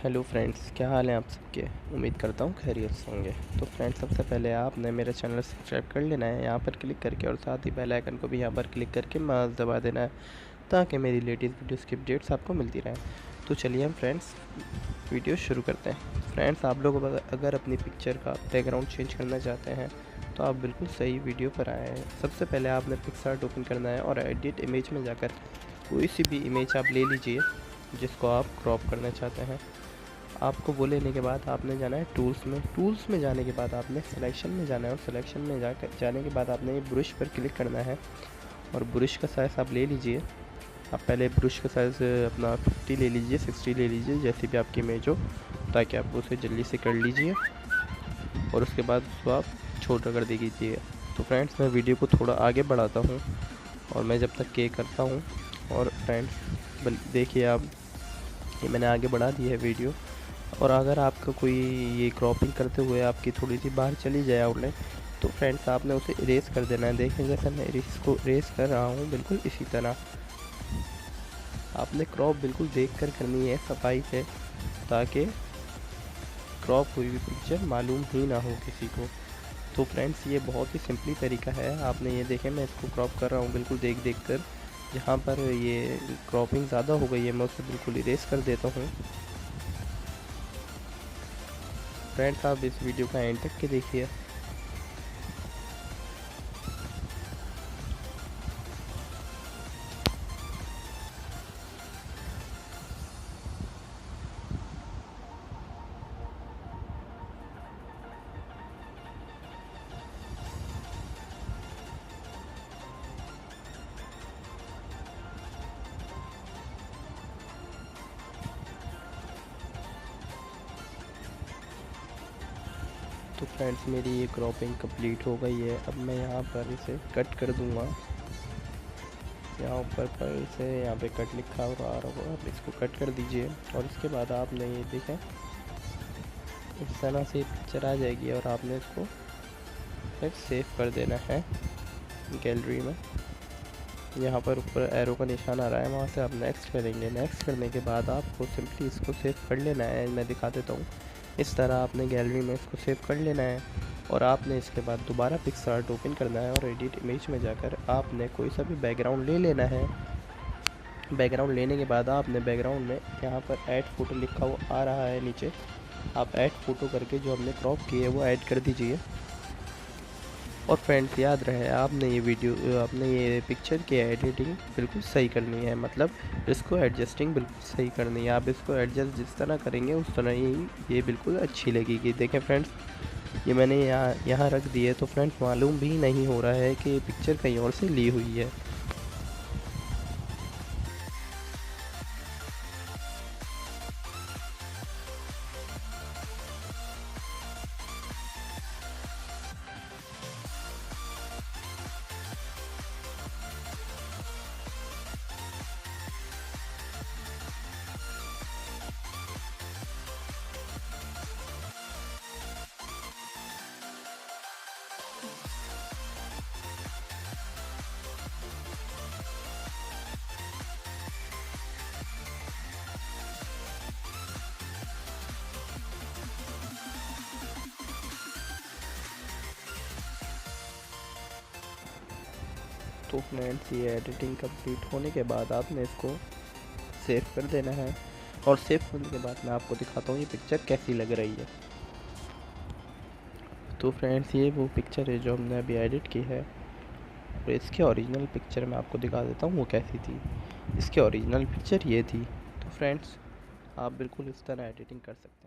Hello friends, क्या हाल है आप सबके। उम्मीद करता हूँ खैरियत से होंगे। तो फ्रेंड्स, सबसे पहले आपने मेरे चैनल सब्सक्राइब कर लेना है यहाँ पर क्लिक करके, और साथ ही बेल आइकन को भी यहाँ पर क्लिक करके मास दबा देना है, ताकि मेरी लेटेस्ट वीडियोस की अपडेट्स आपको मिलती रहें। तो चलिए हम फ्रेंड्स वीडियो शुरू करते हैं। फ्रेंड्स, आप लोग अगर अपनी पिक्चर का बैकग्राउंड चेंज करना चाहते हैं तो आप बिल्कुल सही वीडियो पर आए हैं। सबसे पहले आपने पिक्सआर्ट ओपन करना है और एडिट इमेज में जाकर कोई सी भी इमेज आप ले लीजिए जिसको आप क्रॉप करना चाहते हैं। आपको वो लेने के बाद आपने जाना है टूल्स में जाने के बाद आपने सिलेक्शन में जाना है, और सिलेक्शन में जाने के बाद आपने ये ब्रश पर क्लिक करना है, और ब्रश का साइज़ आप ले लीजिए। आप पहले ब्रश का साइज़ अपना 50 ले लीजिए, 60 ले लीजिए, जैसी भी आपकी इमेज हो, ताकि आप उसे जल्दी से कर लीजिए, और उसके बाद उसको आप छोटा कर दीजिए। तो फ्रेंड्स, मैं वीडियो को थोड़ा आगे बढ़ाता हूँ और मैं जब तक के करता हूँ। और फ्रेंड्स देखिए, आप ये मैंने आगे बढ़ा दी है वीडियो। और अगर आपका कोई ये क्रॉपिंग करते हुए आपकी थोड़ी सी बाहर चली जाए आउटलाइन, तो फ्रेंड्स आपने उसे इरेज कर देना है। देखें, जैसे मैं इसको इरेज कर रहा हूँ, बिल्कुल इसी तरह आपने क्रॉप बिल्कुल देख कर करनी है सफाई से, ताकि क्रॉप हुई हुई पिक्चर मालूम ही ना हो किसी को। तो फ्रेंड्स, ये बहुत ही सिंपली तरीका है। आपने ये देखें, मैं इसको क्रॉप कर रहा हूँ बिल्कुल देख देख कर। जहाँ पर ये क्रॉपिंग ज़्यादा हो गई है, मैं उसे बिल्कुल इरेज कर देता हूँ। फ्रेंड्स, आप इस वीडियो का एंड तक के देखिए। तो फ्रेंड्स, मेरी ये क्रॉपिंग कंप्लीट हो गई है। अब मैं यहाँ पर इसे कट कर दूँगा। यहाँ ऊपर पर इसे यहाँ पे कट लिखा हुआ आ रहा होगा, आप इसको कट कर दीजिए। और इसके बाद आपने ये देखें, इस तरह से पिक्चर आ जाएगी, और आपने इसको फिर सेव कर देना है गैलरी में। यहाँ पर ऊपर एरो का निशान आ रहा है, वहाँ से आप नेक्स्ट करेंगे। नेक्स्ट करने के बाद आपको सिंपली इसको सेव कर लेना है। मैं दिखा देता हूँ, इस तरह आपने गैलरी में इसको सेव कर लेना है। और आपने इसके बाद दोबारा पिक्सआर्ट ओपन करना है, और एडिट इमेज में जाकर आपने कोई सा भी बैकग्राउंड ले लेना है। बैकग्राउंड लेने के बाद आपने बैकग्राउंड में यहाँ पर ऐड फ़ोटो लिखा हुआ आ रहा है नीचे, आप ऐड फ़ोटो करके जो हमने क्रॉप की है वो ऐड कर दीजिए। और फ्रेंड्स, याद रहे, आपने ये पिक्चर की एडिटिंग बिल्कुल सही करनी है, मतलब इसको एडजस्टिंग बिल्कुल सही करनी है। आप इसको एडजस्ट जिस तरह करेंगे उस तरह ही ये बिल्कुल अच्छी लगेगी। देखें फ्रेंड्स, ये मैंने यहाँ रख दी है, तो फ्रेंड्स मालूम भी नहीं हो रहा है कि ये पिक्चर कहीं और से ली हुई है। तो फ्रेंड्स, ये एडिटिंग कंप्लीट होने के बाद आपने इसको सेव कर देना है, और सेव होने के बाद मैं आपको दिखाता हूँ ये पिक्चर कैसी लग रही है। तो फ्रेंड्स, ये वो पिक्चर है जो हमने अभी एडिट की है, और इसकी ओरिजिनल पिक्चर मैं आपको दिखा देता हूँ वो कैसी थी। इसकी ओरिजिनल पिक्चर ये थी। तो फ्रेंड्स, आप बिल्कुल इस तरह एडिटिंग कर सकते हैं।